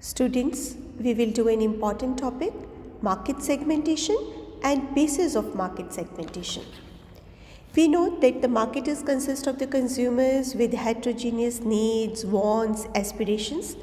Students, we will do an important topic, market segmentation and basis of market segmentation. We know that the marketers consist of the consumers with heterogeneous needs, wants, aspirations,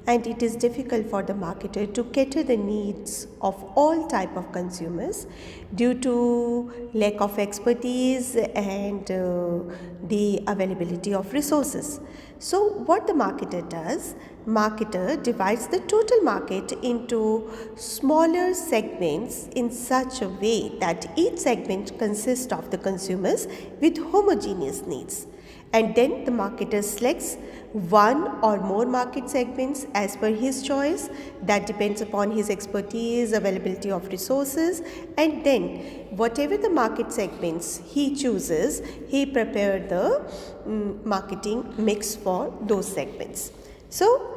and it is difficult for the marketer to cater the needs of all type of consumers due to lack of expertise and the availability of resources. So what the marketer does, marketer divides the total market into smaller segments in such a way that each segment consists of the consumers with homogeneous needs, and then the marketer selects one or more market segments as per his choice. That depends upon his expertise, availability of resources, and then whatever the market segments he chooses, he prepares the marketing mix for those segments. So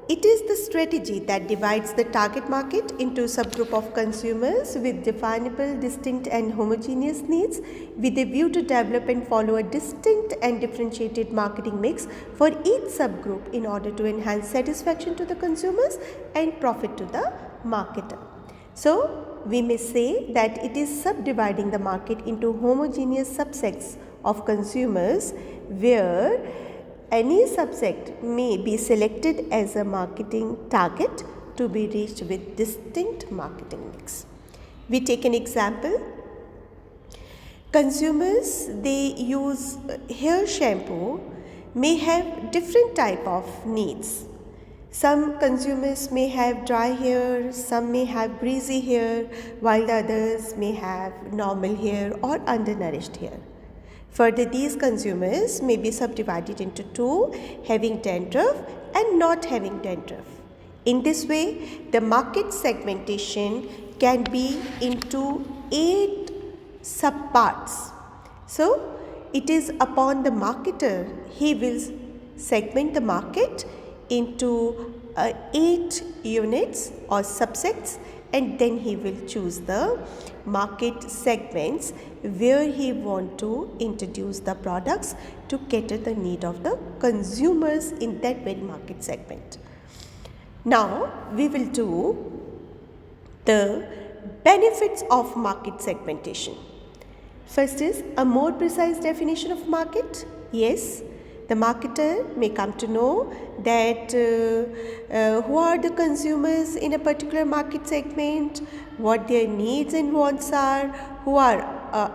it is the strategy that divides the target market into a subgroup of consumers with definable, distinct and homogeneous needs with a view to develop and follow a distinct and differentiated marketing mix for each subgroup in order to enhance satisfaction to the consumers and profit to the marketer. So we may say that it is subdividing the market into homogeneous subsets of consumers where any subset may be selected as a marketing target to be reached with distinct marketing mix. We take an example. Consumers, they use hair shampoo may have different type of needs. Some consumers may have dry hair, some may have greasy hair, while the others may have normal hair or undernourished hair. Further, these consumers may be subdivided into two, having dandruff and not having dandruff. In this way, the market segmentation can be into 8 subparts. So, it is upon the marketer, he will segment the market into 8 units or subsets, and then he will choose the market segments where he want to introduce the products to cater the need of the consumers in that very market segment. Now we will do the benefits of market segmentation. First is a more precise definition of market. Yes, the marketer may come to know that who are the consumers in a particular market segment, what their needs and wants are, who are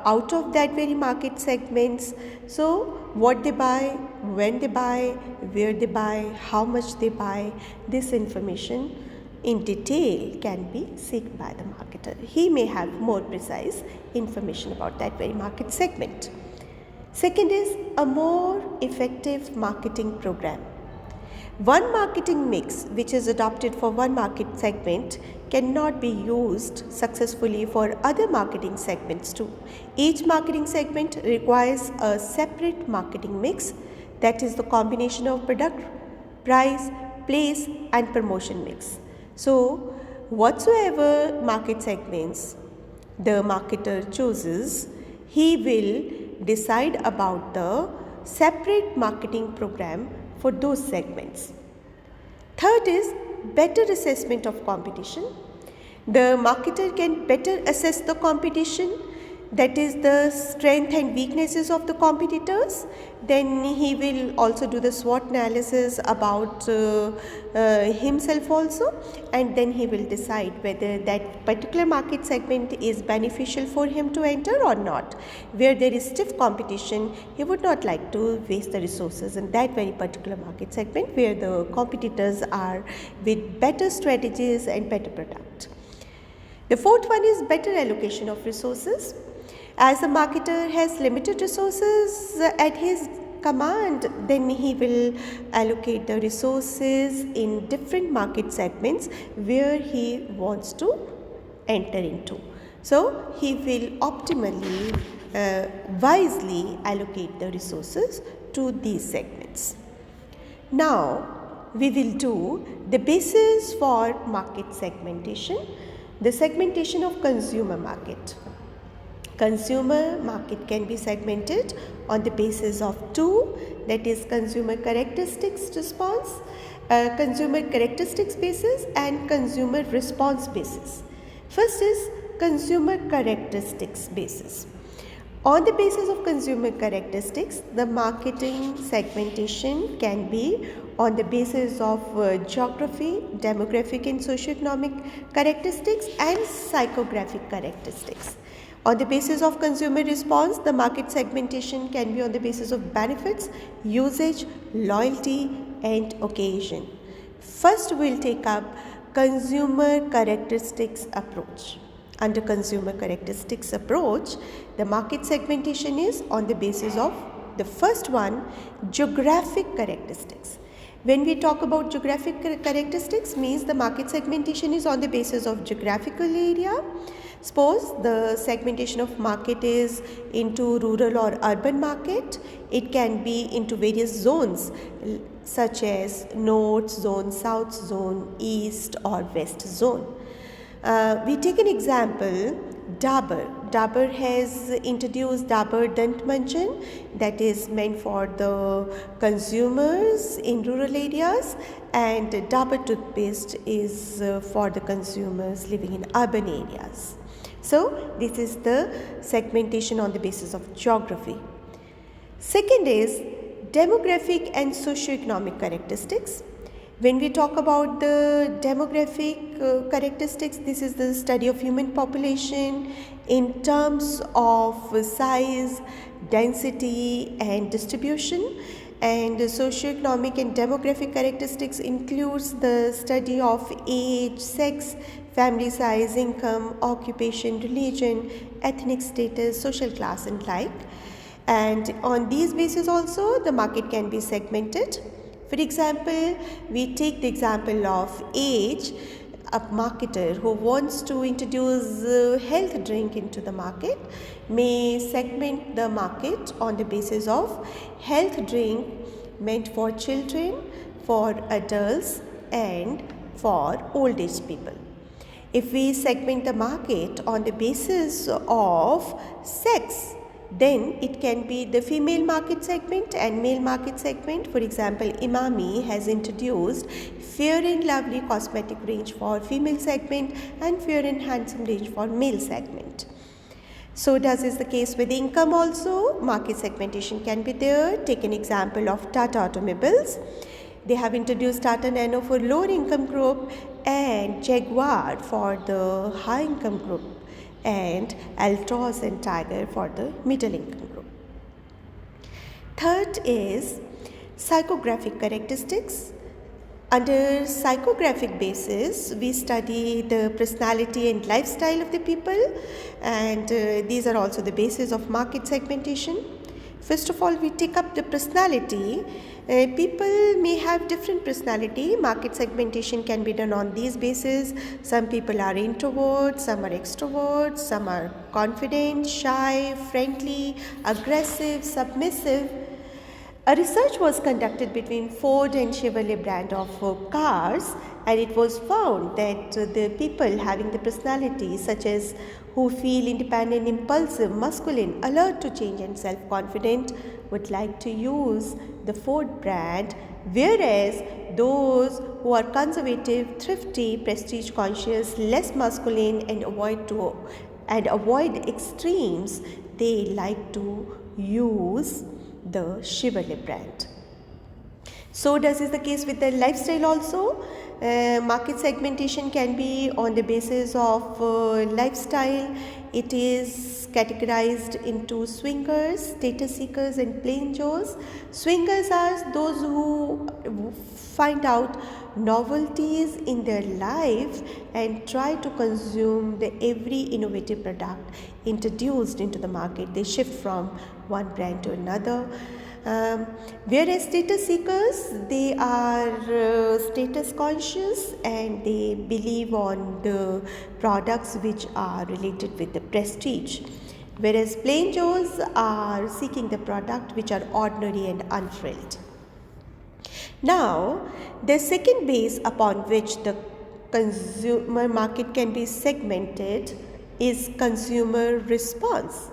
out of that very market segments. So what they buy, when they buy, where they buy, how much they buy, this information in detail can be sought by the marketer. He may have more precise information about that very market segment. Second is a more effective marketing program. One marketing mix which is adopted for one market segment cannot be used successfully for other marketing segments too. Each marketing segment requires a separate marketing mix, that is the combination of product, price, place and promotion mix. So whatsoever market segments the marketer chooses, he will decide about the separate marketing program for those segments. Third is better assessment of competition. The marketer can better assess the competition, that is the strength and weaknesses of the competitors. Then he will also do the SWOT analysis about himself also, and then he will decide whether that particular market segment is beneficial for him to enter or not. Where there is stiff competition, he would not like to waste the resources in that very particular market segment where the competitors are with better strategies and better product. The fourth one is better allocation of resources. As a marketer has limited resources at his command, then he will allocate the resources in different market segments where he wants to enter into. So he will optimally, wisely allocate the resources to these segments. Now we will do the basis for market segmentation, the segmentation of consumer market. Consumer market can be segmented on the basis of two, that is consumer characteristics response consumer characteristics basis and consumer response basis. First is consumer characteristics basis. On the basis of consumer characteristics, the marketing segmentation can be on the basis of geography, demographic and socioeconomic characteristics and psychographic characteristics. On the basis of consumer response, the market segmentation can be on the basis of benefits, usage, loyalty and occasion. First, we'll take up consumer characteristics approach. Under consumer characteristics approach, the market segmentation is on the basis of the first one, geographic characteristics. When we talk about geographic characteristics, means the market segmentation is on the basis of geographical area. Suppose the segmentation of market is into rural or urban market. It can be into various zones such as north zone, south zone, east or west zone. We take an example, Dabur. Dabur has introduced Dabur Dant Manjan, that is meant for the consumers in rural areas, and Dabur toothpaste is for the consumers living in urban areas. So this is the segmentation on the basis of geography. Second is demographic and socioeconomic characteristics. When we talk about the demographic characteristics, this is the study of human population in terms of size, density and distribution. And socioeconomic and demographic characteristics includes the study of age, sex, family size, income, occupation, religion, ethnic status, social class and like. And on these bases also the market can be segmented. For example, we take the example of age. A marketer who wants to introduce health drink into the market may segment the market on the basis of health drink meant for children, for adults and for old age people. If we segment the market on the basis of sex, then it can be the female market segment and male market segment. For example, Emami has introduced Fair and Lovely cosmetic range for female segment and Fair and Handsome range for male segment. So does is the case with income also. Market segmentation can be there. Take an example of Tata Automobiles. They have introduced Tata Nano for lower income group and Jaguar for the high income group, and Altroz and Tiger for the middle income group. Third is psychographic characteristics. Under psychographic basis, we study the personality and lifestyle of the people, and these are also the basis of market segmentation. First of all, we take up the personality. People may have different personality. Market segmentation can be done on these bases. Some people are introverts, some are extroverts, some are confident, shy, friendly, aggressive, submissive. A research was conducted between Ford and Chevrolet brand of cars, and it was found that the people having the personality such as who feel independent, impulsive, masculine, alert to change and self-confident would like to use the Ford brand, whereas those who are conservative, thrifty, prestige conscious, less masculine and avoid extremes, they like to use the Chevrolet brand. So does is the case with the lifestyle also. Market segmentation can be on the basis of lifestyle. It is categorized into swingers, status seekers and plain Joes. Swingers are those who find out novelties in their life and try to consume the every innovative product introduced into the market. They shift from one brand to another. Whereas status seekers, they are status conscious and they believe on the products which are related with the prestige. Whereas plain Joes are seeking the product which are ordinary and unfrilled. Now, the second base upon which the consumer market can be segmented is consumer response.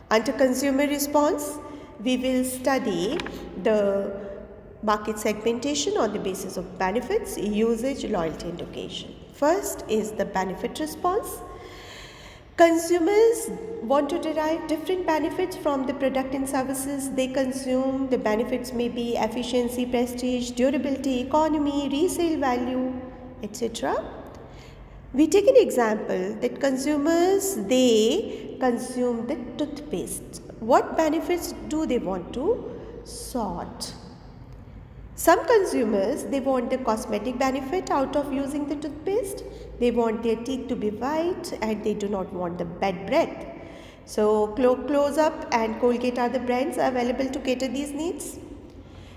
Under consumer response, we will study the Market segmentation on the basis of benefits, usage, loyalty and occasion. First is the benefit response. Consumers want to derive different benefits from the product and services they consume. The benefits may be efficiency, prestige, durability, economy, resale value, etc. We take an example that consumers, they consume the toothpaste. What benefits do they want to sought? Some consumers, they want the cosmetic benefit out of using the toothpaste. They want their teeth to be white and they do not want the bad breath. So Close Up and Colgate are the brands available to cater these needs.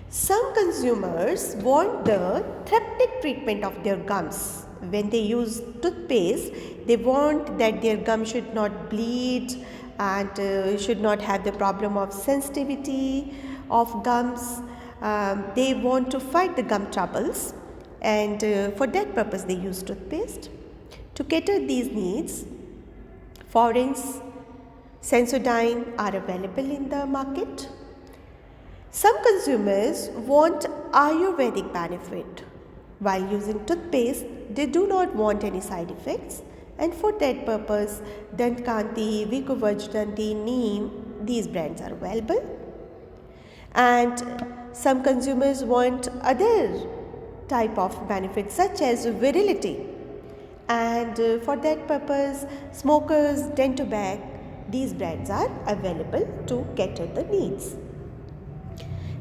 Some consumers want the therapeutic treatment of their gums. When they use toothpaste, they want that their gum should not bleed and should not have the problem of sensitivity of gums. They want to fight the gum troubles, and for that purpose they use toothpaste. To cater these needs, Forenz, Sensodyne are available in the market. Some consumers want Ayurvedic benefit. While using toothpaste, they do not want any side effects, and for that purpose, Dantkanti, Vicco Vajdanti, Neem, these brands are available. And some consumers want other type of benefits such as virility, and for that purpose, Smokers, Dentobag, these brands are available to cater the needs.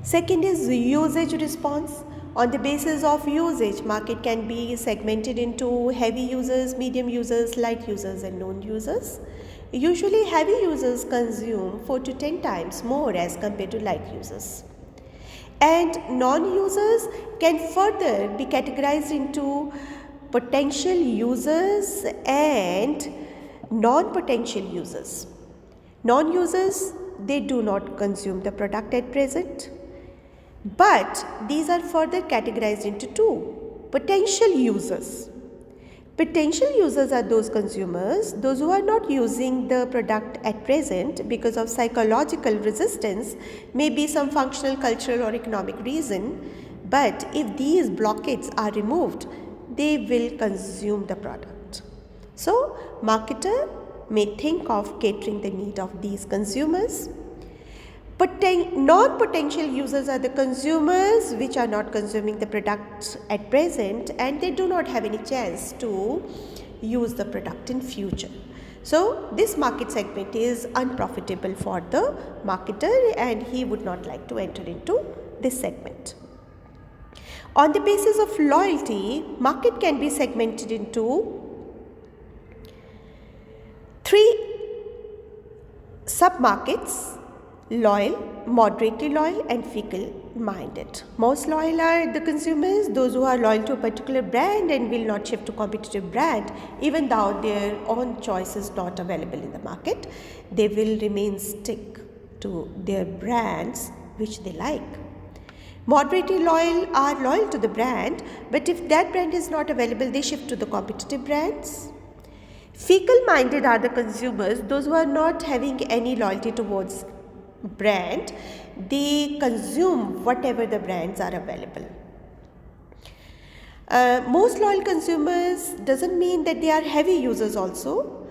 Second is usage response. On the basis of usage, market can be segmented into heavy users, medium users, light users and known users. Usually heavy users consume 4 to 10 times more as compared to light users. And non-users can further be categorized into potential users and non-potential users. Non-users, they do not consume the product at present. But these are further categorized into two. Potential users. Potential users are those consumers, those who are not using the product at present because of psychological resistance, maybe some functional, cultural or economic reason. But if these blockades are removed, they will consume the product. So, marketer may think of catering the need of these consumers. Non-potential users are the consumers which are not consuming the product at present and they do not have any chance to use the product in future. So this market segment is unprofitable for the marketer and he would not like to enter into this segment. On the basis of loyalty, market can be segmented into 3 sub-markets: loyal, moderately loyal and fickle-minded. Most loyal are the consumers, those who are loyal to a particular brand and will not shift to competitive brand even though their own choice is not available in the market. They will remain stick to their brands which they like. Moderately loyal are loyal to the brand, but if that brand is not available, they shift to the competitive brands. Fickle-minded are the consumers, those who are not having any loyalty towards brand, they consume whatever the brands are available. Most loyal consumers doesn't mean that they are heavy users also.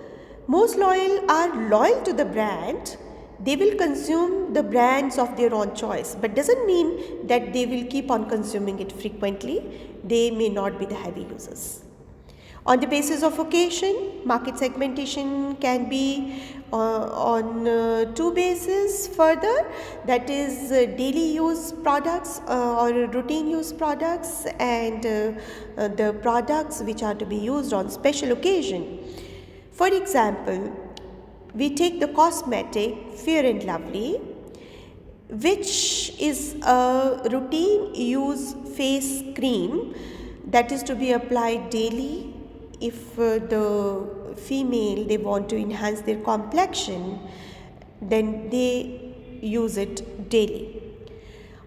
Most loyal are loyal to the brand. They will consume the brands of their own choice, but doesn't mean that they will keep on consuming it frequently. They may not be the heavy users. On the basis of occasion, market segmentation can be on 2 bases further, that is daily use products or routine use products and the products which are to be used on special occasion. For example, we take the cosmetic Fair and Lovely, which is a routine use face cream that is to be applied daily. If the female, they want to enhance their complexion, then they use it daily.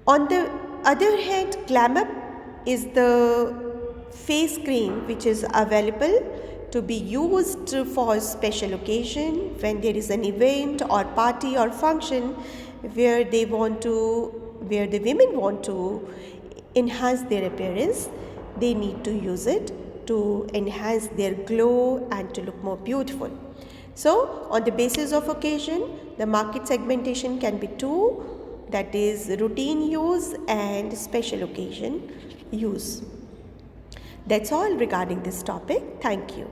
On the other hand, Glam Up is the face cream which is available to be used for special occasion when there is an event or party or function where the women want to enhance their appearance, they need to use it to enhance their glow and to look more beautiful. So, on the basis of occasion, the market segmentation can be two, that is routine use and special occasion use. That's all regarding this topic. Thank you.